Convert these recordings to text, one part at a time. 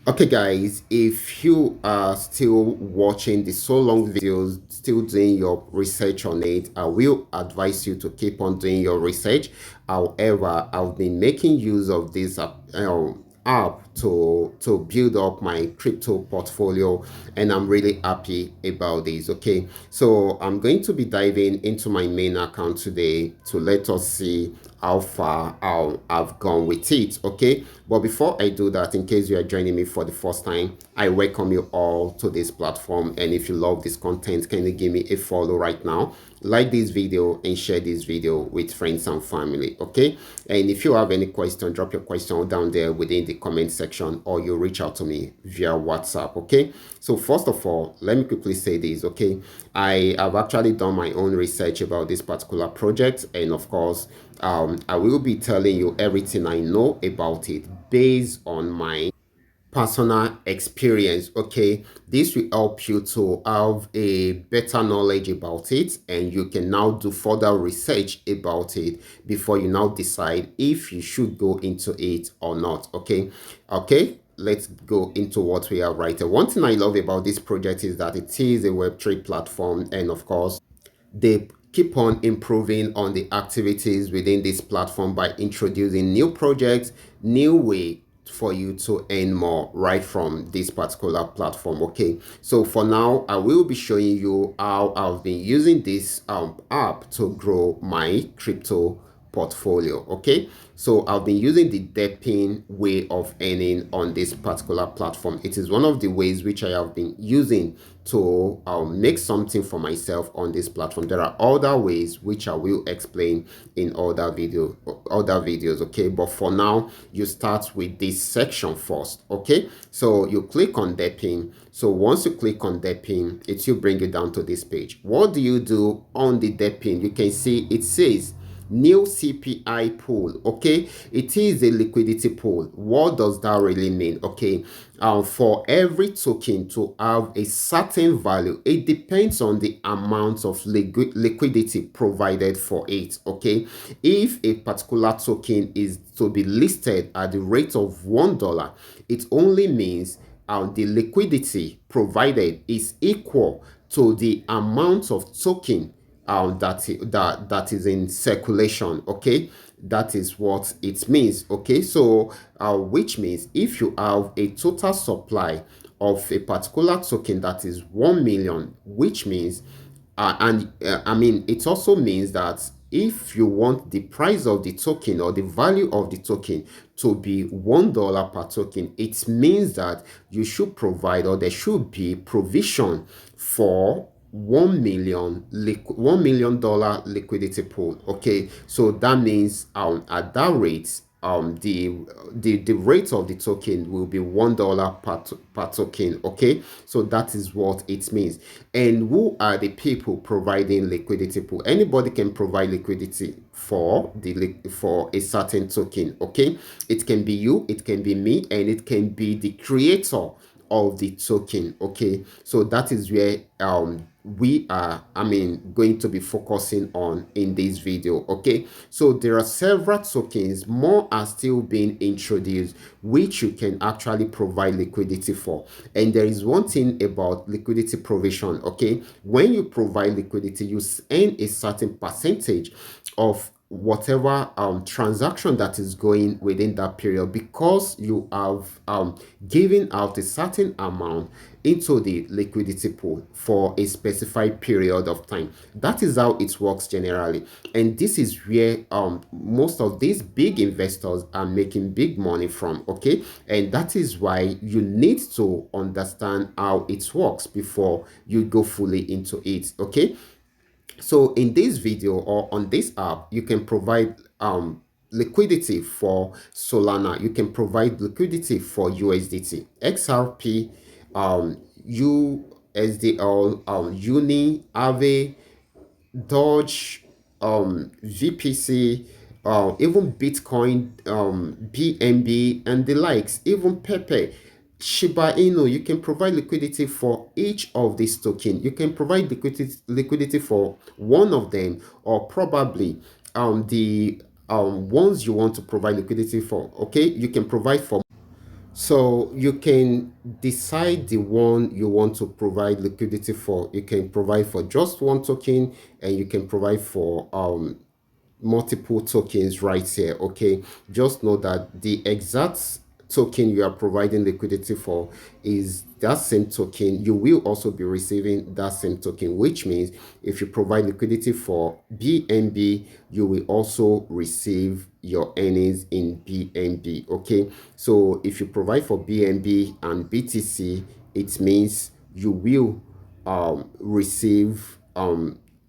Okay, guys, if you are still watching the so long videos, still doing your research on it, I will advise you to keep on doing your research. However, I've been making use of this app to build up my crypto portfolio, and I'm really happy about this. Okay, so I'm going to be diving into my main account today to let us see how far I've gone with it. Okay, but before I do that, in case you are joining me for the first time, I welcome you all to this platform. And if you love this content, can you give me a follow right now? Like this video and share this video with friends and family. Okay, and if you have any question, drop your question down there within the comment section, or you reach out to me via WhatsApp. Okay, so first of all, let me quickly say this. Okay, I have actually done my own research about this particular project, and of course, I will be telling you everything I know about it based on my personal experience. Okay, this will help you to have a better knowledge about it, and you can now do further research about it before you now decide if you should go into it or not. Okay, let's go into what we have right here. One thing I love about this project is that it is a web3 platform, and of course they keep on improving on the activities within this platform by introducing new projects, new way for you to earn more right from this particular platform. Okay, so for now I will be showing you how I've been using this app to grow my crypto portfolio. Okay, so I've been using the depin way of earning on this particular platform. It is one of the ways which I have been using to make something for myself on this platform. There are other ways which I will explain in other videos. Okay, but for now you start with this section first. Okay, so you click on depin. So once you click on depin, it will bring you down to this page. What do you do on the depin? You can see it says new CPI pool. Okay, it is a liquidity pool. What does that really mean? Okay, for every token to have a certain value, it depends on the amount of liquidity provided for it. Okay, if a particular token is to be listed at the rate of $1, it only means the liquidity provided is equal to the amount of token that is in circulation. Okay, that is what it means. Okay, so which means if you have a total supply of a particular token that is 1 million, which means I mean, it also means that if you want the price of the token or the value of the token to be $1 per token, it means that you should provide, or there should be provision for $1 million liquidity pool. Okay, so that means at that rate, the rate of the token will be $1 per token. Okay, so that is what it means. And who are the people providing liquidity pool? Anybody can provide liquidity for for a certain token. Okay, it can be you, it can be me, and it can be the creator of the token. Okay, so that is where we are going to be focusing on in this video. Okay, so there are several tokens, more are still being introduced, which you can actually provide liquidity for. And there is one thing about liquidity provision. Okay, when you provide liquidity, you earn a certain percentage of whatever transaction that is going within that period, because you have given out a certain amount into the liquidity pool for a specified period of time. That is how it works generally, and this is where most of these big investors are making big money from. Okay, and that is why you need to understand how it works before you go fully into it. Okay, so in this video or on this app, you can provide liquidity for Solana. You can provide liquidity for USDT, XRP, USDL, Uni, Aave, Doge, VPC, even Bitcoin, BNB, and the likes, even Pepe, Shiba Inu. You can provide liquidity for each of these tokens. You can provide liquidity for one of them, or probably the ones you want to provide liquidity for. Okay, you can provide for So you can decide the one you want to provide liquidity for. You can provide for just one token, and you can provide for multiple tokens right here. Okay, just know that the exact token you are providing liquidity for is that same token. You will also be receiving that same token, which means if you provide liquidity for BNB, you will also receive your earnings in BNB. Okay, so if you provide for BNB and BTC, it means you will receive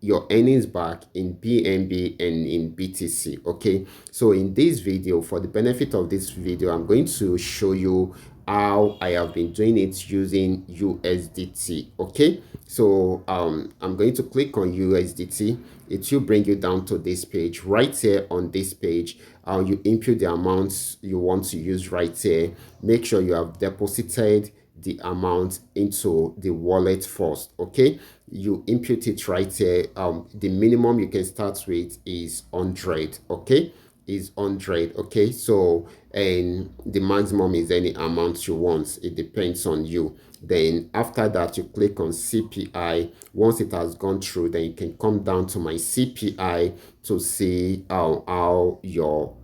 your earnings back in BNB and in BTC. Okay, so in this video, for the benefit of this video, I'm going to show you how I have been doing it using USDT. Okay, so I'm going to click on USDT. It will bring you down to this page. Right here on this page, you input the amounts you want to use right here. Make sure you have deposited the amount into the wallet first. Okay, you input it right here. The minimum you can start with is 100. Okay, is 100. Okay, so and the maximum is any amount you want. It depends on you. Then after that, you click on CPI. Once it has gone through, then you can come down to my CPI to see how your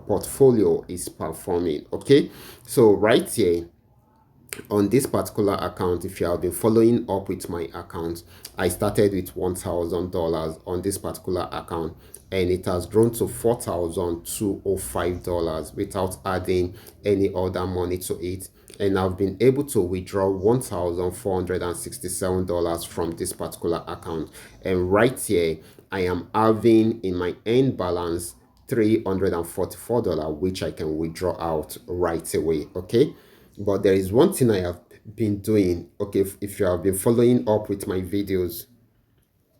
portfolio is performing. Okay, so right here on this particular account, if you have been following up with my account, I started with $1,000 on this particular account, and it has grown to $4,205 without adding any other money to it. And I've been able to withdraw $1,467 from this particular account. And right here, I am having in my end balance $344, which I can withdraw out right away. Okay, but there is one thing I have been doing. Okay, if you have been following up with my videos,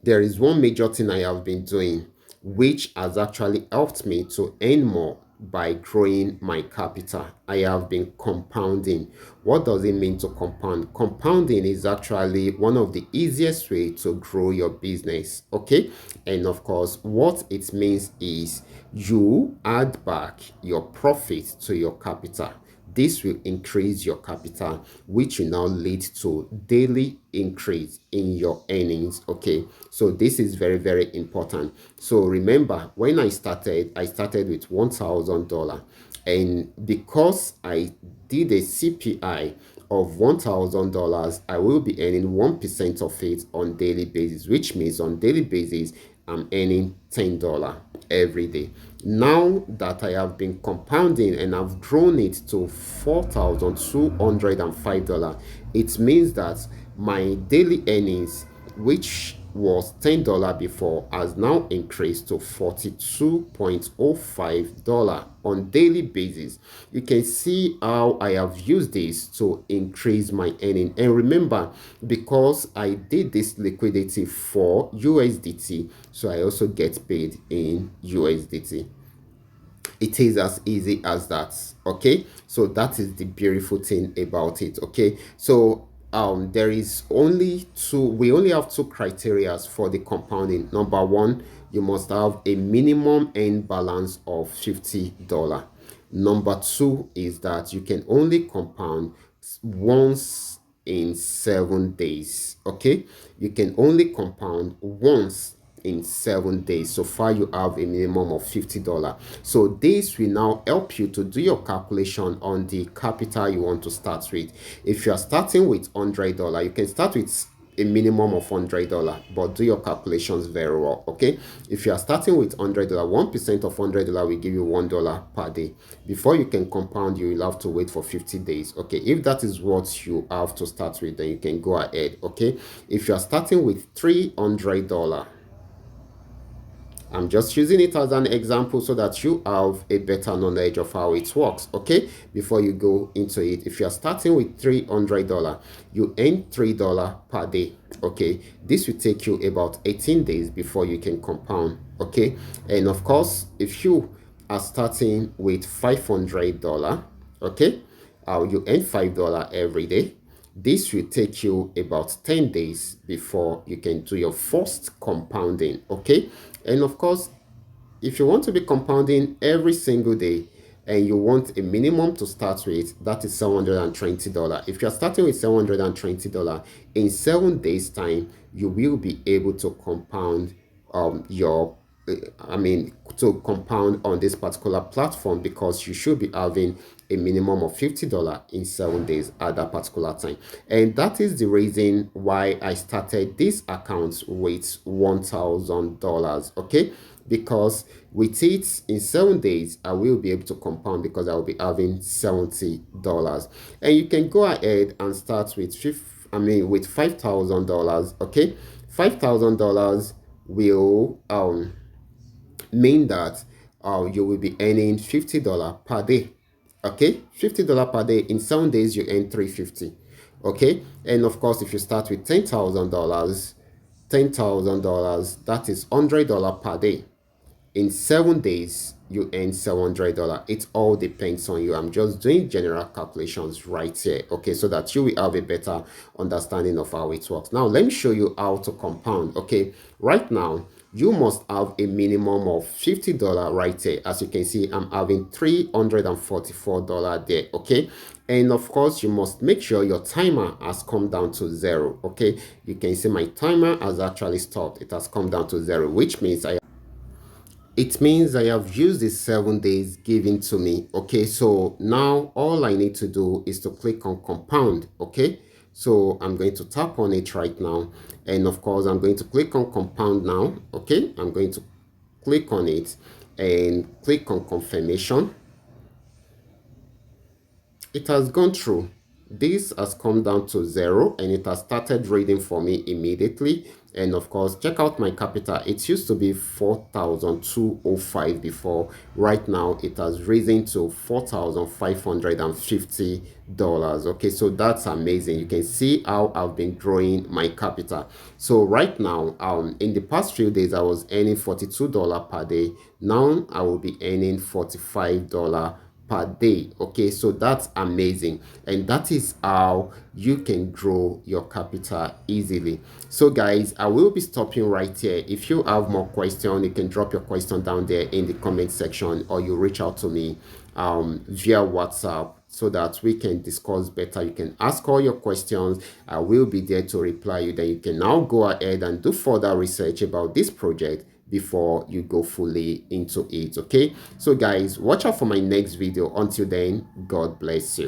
there is one major thing I have been doing, which has actually helped me to earn more by growing my capital. I have been compounding. What does it mean to compound? Compounding is actually one of the easiest way to grow your business. Okay, and of course, what it means is you add back your profit to your capital. This will increase your capital, which will now lead to daily increase in your earnings. Okay, so this is very, very important. So remember, when I started with $1,000, and because I did a CPI of $1,000, I will be earning 1% of it on daily basis, which means on daily basis I'm earning $10 every day. Now that I have been compounding and I've grown it to $4,205, it means that my daily earnings, which was $10 before, has now increased to $42.05 on daily basis. You can see how I have used this to increase my earning. And remember, because I did this liquidity for USDT, so I also get paid in USDT. It is as easy as that. Okay, so that is the beautiful thing about it. Okay, so there is only two, we only have two criteria for the compounding. Number one, you must have a minimum end balance of $50. Number two is that you can only compound once in 7 days. Okay, you can only compound once in 7 days. So far you have a minimum of $50. So this will now help you to do your calculation on the capital you want to start with. If you are starting with $100, you can start with a minimum of $100, but do your calculations very well. Okay, if you are starting with $100, 1% of $100 will give you $1 per day. Before you can compound, you will have to wait for 50 days. Okay, if that is what you have to start with, then you can go ahead. Okay, if you are starting with $300, I'm just using it as an example so that you have a better knowledge of how it works. Okay, before you go into it, if you're starting with $300, you earn $3 per day. Okay, this will take you about 18 days before you can compound. Okay, and of course, if you are starting with $500, okay, you earn $5 every day. This will take you about 10 days before you can do your first compounding. Okay, and of course, if you want to be compounding every single day and you want a minimum to start with, that is $720. If you're starting with $720, in 7 days time you will be able to compound your I mean, to compound on this particular platform, because you should be having a minimum of $50 in 7 days at that particular time. And that is the reason why I started this account with $1,000. Okay, because with it in 7 days I will be able to compound, because I will be having $70. And you can go ahead and start with with $5,000. Okay, $5,000 will mean that you will be earning $50 per day. Okay, $50 per day. In 7 days you earn 350. Okay, and of course if you start with $10,000, that is $100 per day. In 7 days you earn $700. It all depends on you. I'm just doing general calculations right here, okay, so that you will have a better understanding of how it works. Now let me show you how to compound. Okay, right now you must have a minimum of $50 right here. As you can see, I'm having $344 there. Okay, and of course you must make sure your timer has come down to 0. Okay, you can see my timer has actually stopped. It has come down to 0, which means I have used the 7 days given to me. Okay, so now all I need to do is to click on compound. Okay, so I'm going to tap on it right now, and of course I'm going to click on compound now. Okay, I'm going to click on it and click on confirmation. It has gone through. This has come down to 0, and it has started reading for me immediately. And of course, check out my capital. It used to be 4,205 before. Right now it has risen to $4,550. Okay, so that's amazing. You can see how I've been growing my capital. So right now, in the past few days I was earning $42 per day. Now I will be earning $45 per day. Okay, so that's amazing, and that is how you can grow your capital easily. So guys, I will be stopping right here. If you have more questions, you can drop your question down there in the comment section, or you reach out to me via WhatsApp, so that we can discuss better. You can ask all your questions. I will be there to reply you. Then you can now go ahead and do further research about this project before you go fully into it. Okay, so guys, watch out for my next video. Until then, God bless you.